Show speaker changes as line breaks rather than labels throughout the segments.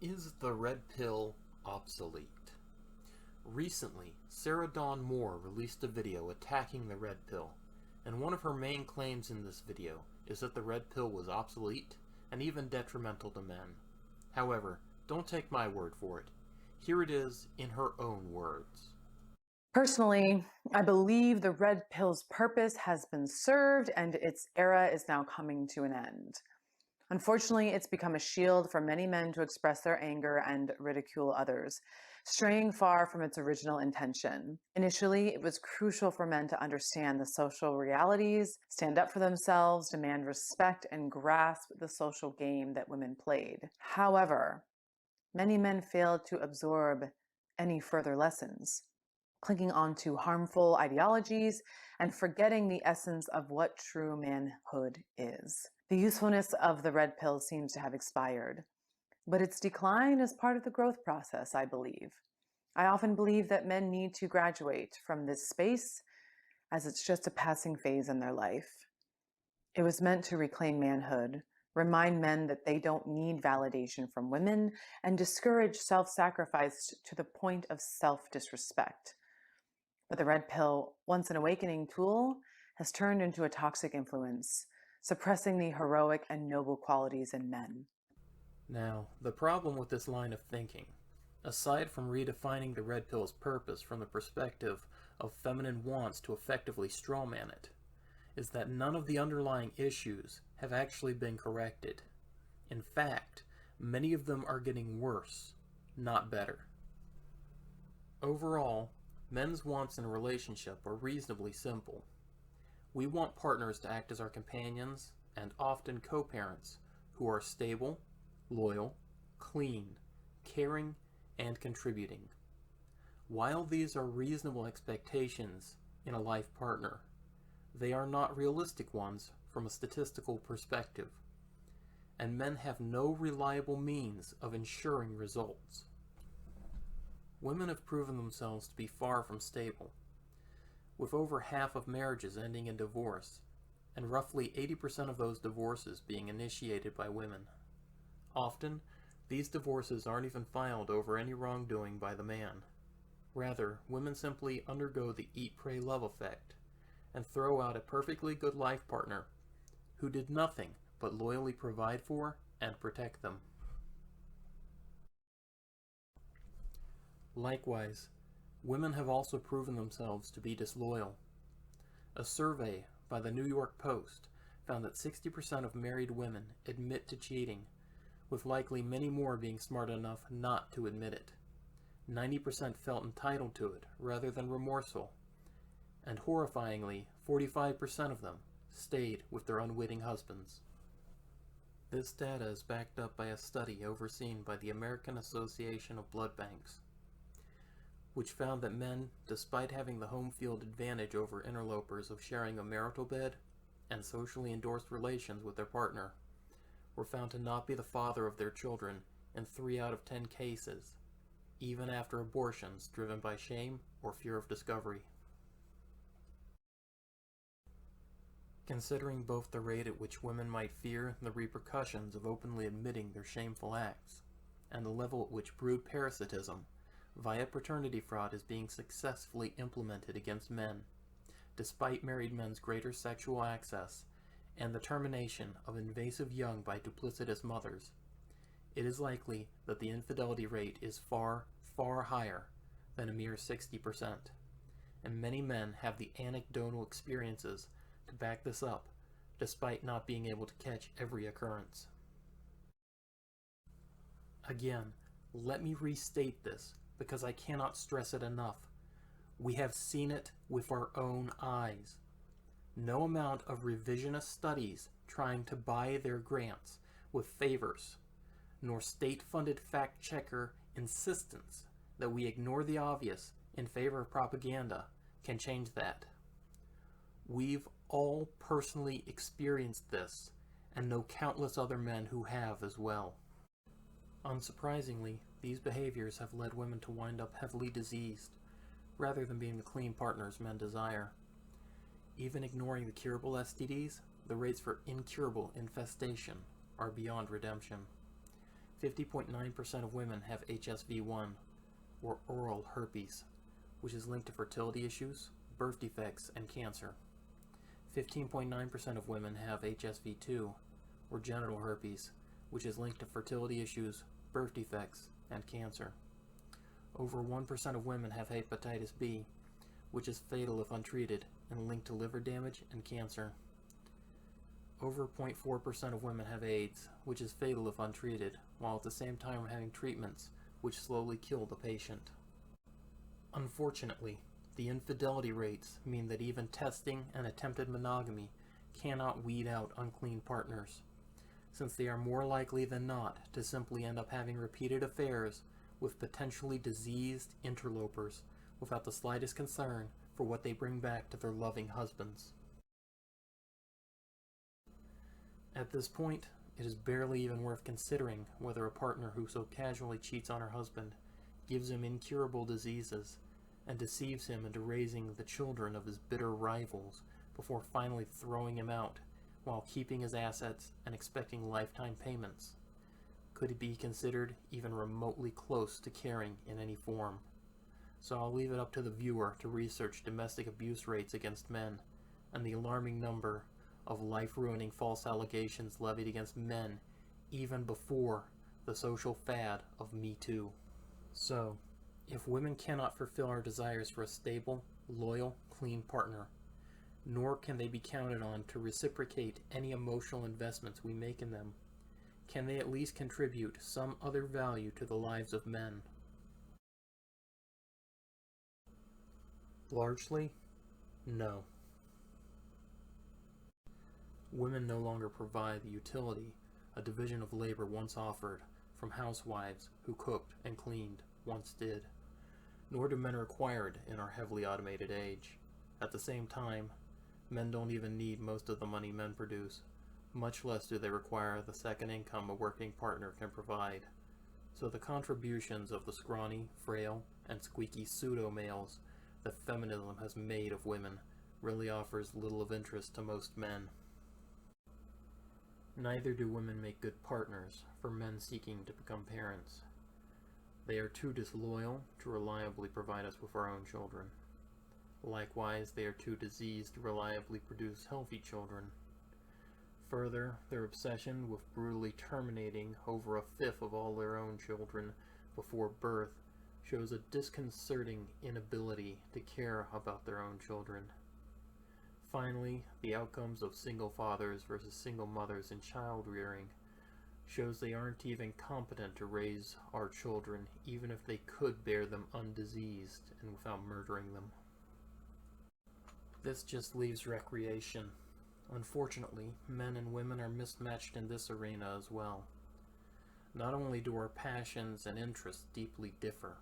Is the red pill obsolete? Recently, Sarah Dawn Moore released a video attacking the red pill, and one of her main claims in this video is that the red pill was obsolete and even detrimental to men. However, don't take my word for it. Here it is in her own words.
Personally, I believe the red pill's purpose has been served and its era is now coming to an end. Unfortunately, it's become a shield for many men to express their anger and ridicule others, straying far from its original intention. Initially, it was crucial for men to understand the social realities, stand up for themselves, demand respect, and grasp the social game that women played. However, many men failed to absorb any further lessons, clinging on to harmful ideologies and forgetting the essence of what true manhood is. The usefulness of the red pill seems to have expired, but its decline is part of the growth process, I believe. I often believe that men need to graduate from this space as it's just a passing phase in their life. It was meant to reclaim manhood, remind men that they don't need validation from women, and discourage self-sacrifice to the point of self-disrespect. But the red pill, once an awakening tool, has turned into a toxic influence, suppressing the heroic and noble qualities in men.
Now, the problem with this line of thinking, aside from redefining the red pill's purpose from the perspective of feminine wants to effectively strawman it, is that none of the underlying issues have actually been corrected. In fact, many of them are getting worse, not better. Overall, men's wants in a relationship are reasonably simple. We want partners to act as our companions and often co-parents who are stable, loyal, clean, caring, and contributing. While these are reasonable expectations in a life partner, they are not realistic ones from a statistical perspective, and men have no reliable means of ensuring results. Women have proven themselves to be far from stable, with over half of marriages ending in divorce, and roughly 80% of those divorces being initiated by women. Often, these divorces aren't even filed over any wrongdoing by the man. Rather, women simply undergo the eat, pray, love effect, and throw out a perfectly good life partner who did nothing but loyally provide for and protect them. Likewise, women have also proven themselves to be disloyal. A survey by the New York Post found that 60% of married women admit to cheating, with likely many more being smart enough not to admit it. 90% felt entitled to it rather than remorseful, and horrifyingly, 45% of them stayed with their unwitting husbands. This data is backed up by a study overseen by the American Association of Blood Banks, which found that men, despite having the home field advantage over interlopers of sharing a marital bed and socially endorsed relations with their partner, were found to not be the father of their children in 3 out of 10 cases, even after abortions driven by shame or fear of discovery. Considering both the rate at which women might fear the repercussions of openly admitting their shameful acts, and the level at which brood parasitism via paternity fraud is being successfully implemented against men, despite married men's greater sexual access and the termination of invasive young by duplicitous mothers, it is likely that the infidelity rate is far, far higher than a mere 60%, and many men have the anecdotal experiences to back this up, despite not being able to catch every occurrence. Again, let me restate this, because I cannot stress it enough. We have seen it with our own eyes. No amount of revisionist studies trying to buy their grants with favors, nor state-funded fact-checker insistence that we ignore the obvious in favor of propaganda can change that. We've all personally experienced this, and know countless other men who have as well. Unsurprisingly, these behaviors have led women to wind up heavily diseased, rather than being the clean partners men desire. Even ignoring the curable STDs, the rates for incurable infestation are beyond redemption. 50.9% of women have HSV1, or oral herpes, which is linked to fertility issues, birth defects, and cancer. 15.9% of women have HSV2, or genital herpes, which is linked to fertility issues, birth defects, and cancer. Over 1% of women have hepatitis B, which is fatal if untreated and linked to liver damage and cancer. Over 0.4% of women have AIDS, which is fatal if untreated, while at the same time having treatments which slowly kill the patient. Unfortunately, the infidelity rates mean that even testing and attempted monogamy cannot weed out unclean partners, since they are more likely than not to simply end up having repeated affairs with potentially diseased interlopers without the slightest concern for what they bring back to their loving husbands. At this point, it is barely even worth considering whether a partner who so casually cheats on her husband, gives him incurable diseases, and deceives him into raising the children of his bitter rivals before finally throwing him out while keeping his assets and expecting lifetime payments. Could it be considered even remotely close to caring in any form? So I'll leave it up to the viewer to research domestic abuse rates against men and the alarming number of life-ruining false allegations levied against men even before the social fad of Me Too. So, if women cannot fulfill our desires for a stable, loyal, clean partner, nor can they be counted on to reciprocate any emotional investments we make in them, can they at least contribute some other value to the lives of men? Largely, no. Women no longer provide the utility a division of labor once offered from housewives who cooked and cleaned once did, nor do men require it in our heavily automated age. At the same time, men don't even need most of the money men produce, much less do they require the second income a working partner can provide. So the contributions of the scrawny, frail, and squeaky pseudo-males that feminism has made of women really offers little of interest to most men. Neither do women make good partners for men seeking to become parents. They are too disloyal to reliably provide us with our own children. Likewise, they are too diseased to reliably produce healthy children. Further, their obsession with brutally terminating over a fifth of all their own children before birth shows a disconcerting inability to care about their own children. Finally, the outcomes of single fathers versus single mothers in child rearing shows they aren't even competent to raise our children, even if they could bear them undiseased and without murdering them. This just leaves recreation. Unfortunately, men and women are mismatched in this arena as well. Not only do our passions and interests deeply differ,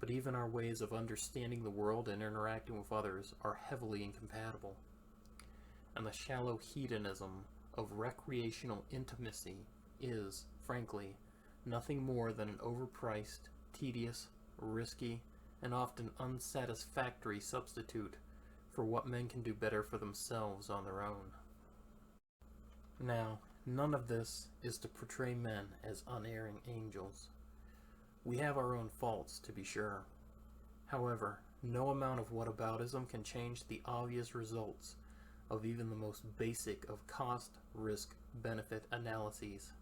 but even our ways of understanding the world and interacting with others are heavily incompatible. And the shallow hedonism of recreational intimacy is, frankly, nothing more than an overpriced, tedious, risky, and often unsatisfactory substitute for what men can do better for themselves on their own. Now, none of this is to portray men as unerring angels. We have our own faults, to be sure. However, no amount of whataboutism can change the obvious results of even the most basic of cost, risk, benefit analyses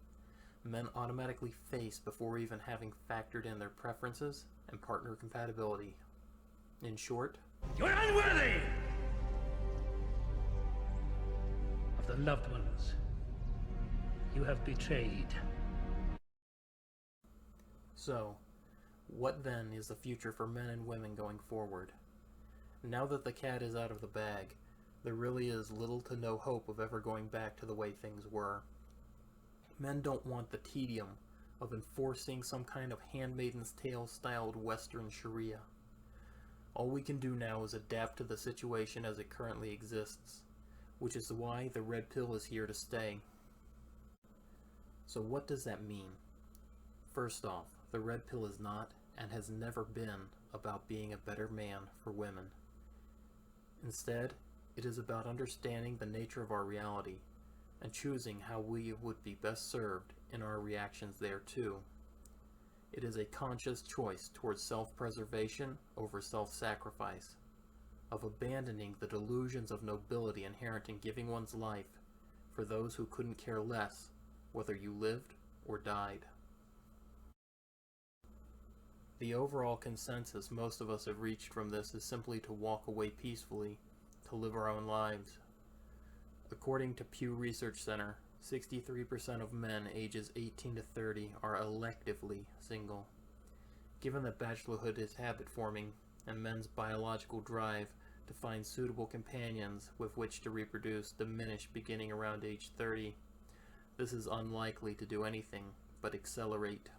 men automatically face before even having factored in their preferences and partner compatibility. In short,
you're unworthy of the loved ones you have betrayed.
So, what then is the future for men and women going forward? Now that the cat is out of the bag, there really is little to no hope of ever going back to the way things were. Men don't want the tedium of enforcing some kind of Handmaid's Tale-styled Western Sharia. All we can do now is adapt to the situation as it currently exists, which is why the red pill is here to stay. So what does that mean? First off, the red pill is not, and has never been, about being a better man for women. Instead, it is about understanding the nature of our reality, and choosing how we would be best served in our reactions there too. It is a conscious choice towards self-preservation over self-sacrifice, of abandoning the delusions of nobility inherent in giving one's life for those who couldn't care less whether you lived or died. The overall consensus most of us have reached from this is simply to walk away peacefully, to live our own lives. According to Pew Research Center, 63% of men ages 18 to 30 are electively single. Given that bachelorhood is habit-forming, and men's biological drive to find suitable companions with which to reproduce diminish beginning around age 30, this is unlikely to do anything but accelerate.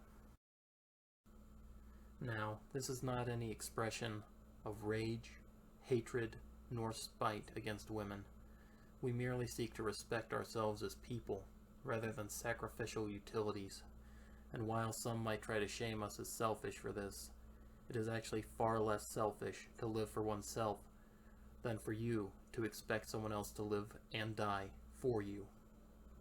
Now, this is not any expression of rage, hatred, nor spite against women. We merely seek to respect ourselves as people, rather than sacrificial utilities. And while some might try to shame us as selfish for this, it is actually far less selfish to live for oneself than for you to expect someone else to live and die for you.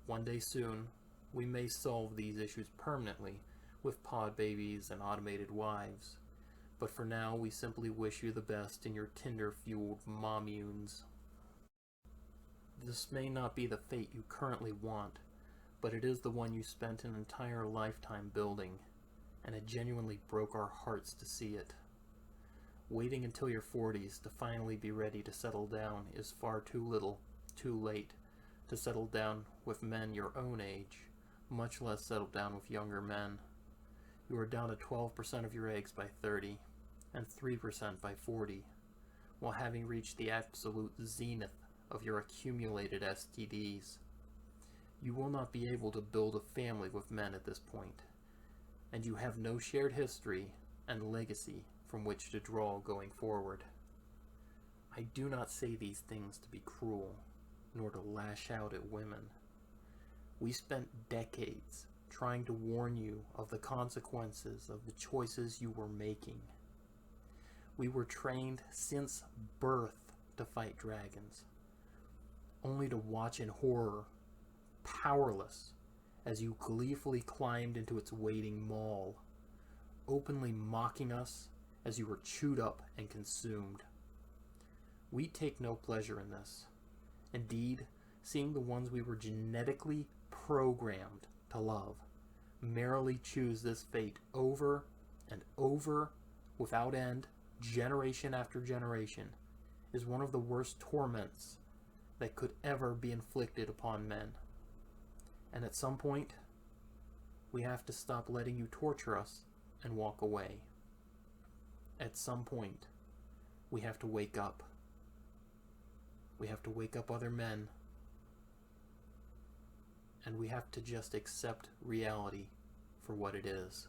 One day soon, we may solve these issues permanently with pod babies and automated wives. But for now, we simply wish you the best in your Tinder-fueled mommunes. This may not be the fate you currently want, but it is the one you spent an entire lifetime building, and it genuinely broke our hearts to see it. Waiting until your 40s to finally be ready to settle down is far too little, too late, to settle down with men your own age, much less settle down with younger men. You are down to 12% of your eggs by 30, and 3% by 40, while having reached the absolute zenith of your accumulated STDs. You will not be able to build a family with men at this point, and you have no shared history and legacy from which to draw going forward. I do not say these things to be cruel, nor to lash out at women. We spent decades trying to warn you of the consequences of the choices you were making. We were trained since birth to fight dragons, only to watch in horror, powerless, as you gleefully climbed into its waiting maw, openly mocking us as you were chewed up and consumed. We take no pleasure in this. Indeed, seeing the ones we were genetically programmed to love merrily choose this fate over and over without end, generation after generation, is one of the worst torments that could ever be inflicted upon men. And at some point, we have to stop letting you torture us and walk away. At some point, we have to wake up. We have to wake up other men. And we have to just accept reality for what it is.